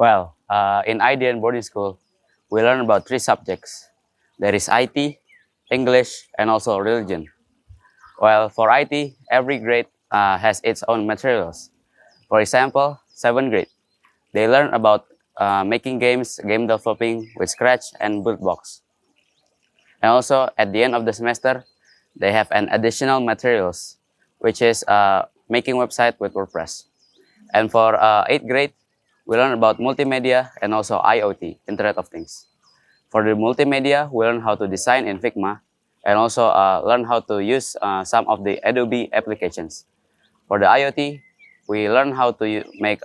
In IDN Boarding School, we learn about 3 subjects. There is IT, English, and also religion. Well, for IT, every grade has its own materials. For example, 7th grade, they learn about making games, game developing with Scratch and Bootbox. And also, at the end of the semester, they have an additional materials, which is making website with WordPress. And for 8th grade, we learn about multimedia and also IoT, Internet of Things. For the multimedia, we learn how to design in Figma and also learn how to use some of the Adobe applications. For the IoT, we learn how to make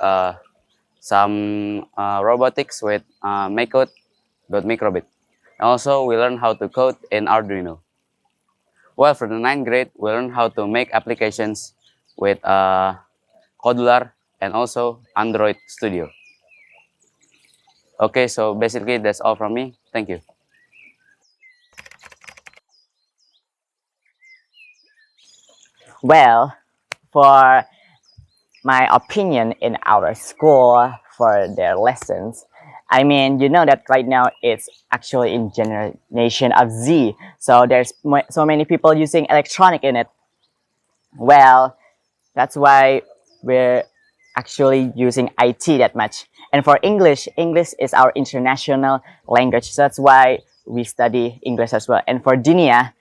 some robotics with MakeCode.microbit. And also, we learn how to code in Arduino. Well, for the 9th grade, we learn how to make applications with Codular and also Android Studio. Okay, so basically that's all from me. Thank you. Well, for my opinion in our school for their lessons, I mean, you know that right now it's actually in generation of Z, so there's so many people using electronic in it. Well, that's why we're actually using IT that much. And for English, English is our international language, so that's why we study English as well. And for Dinia,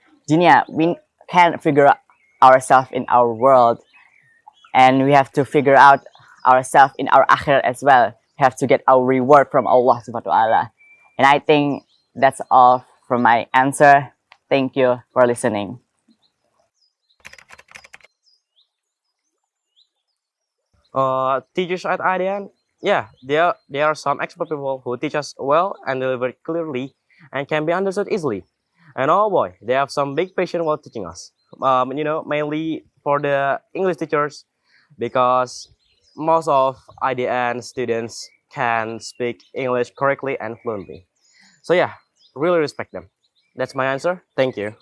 we can't figure out ourselves in our world, and we have to figure out ourselves in our akhirat as well. We have to get our reward from Allah subhanahu wa ta'ala. And I think that's all from my answer. Thank you for listening. Teachers at IDN, yeah, there are some expert people who teach us well and deliver clearly and can be understood easily. And oh boy, they have some big passion while teaching us. Mainly for the English teachers, because most of IDN students can speak English correctly and fluently. So yeah, really respect them. That's my answer. Thank you.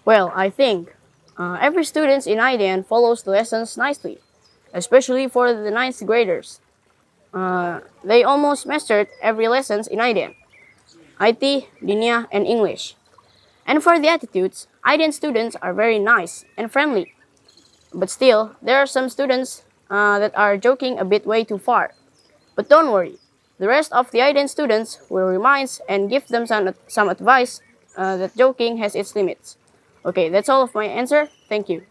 Well, I think every student in IDN follows the lessons nicely, especially for the 9th graders. They almost mastered every lesson in IDN, IT, Dinia, and English. And for the attitudes, IDN students are very nice and friendly. But still, there are some students that are joking a bit way too far. But don't worry, the rest of the IDN students will remind and give them some advice that joking has its limits. Okay, that's all of my answer. Thank you.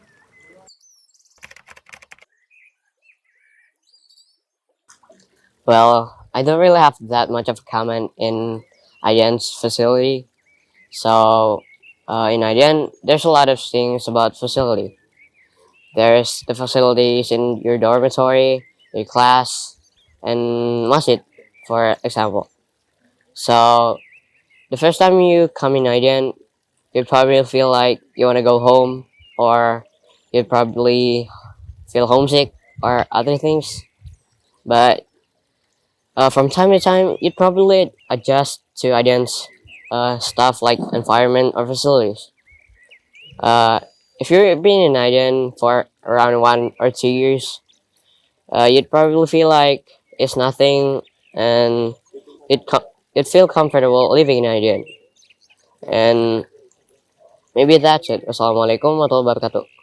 Well, I don't really have that much of a comment in IDN's facility. So, in IDN, there's a lot of things about facility. There's the facilities in your dormitory, your class, and masjid, for example. So, the first time you come in IDN, you'd probably feel like you want to go home, or you'd probably feel homesick, or other things. But from time to time, you'd probably adjust to IDN's stuff like environment or facilities. If you've been in IDN for around 1 or 2 years, you'd probably feel like it's nothing, and you'd feel comfortable living in IDN. And maybe that's it. Assalamualaikum warahmatullahi wabarakatuh.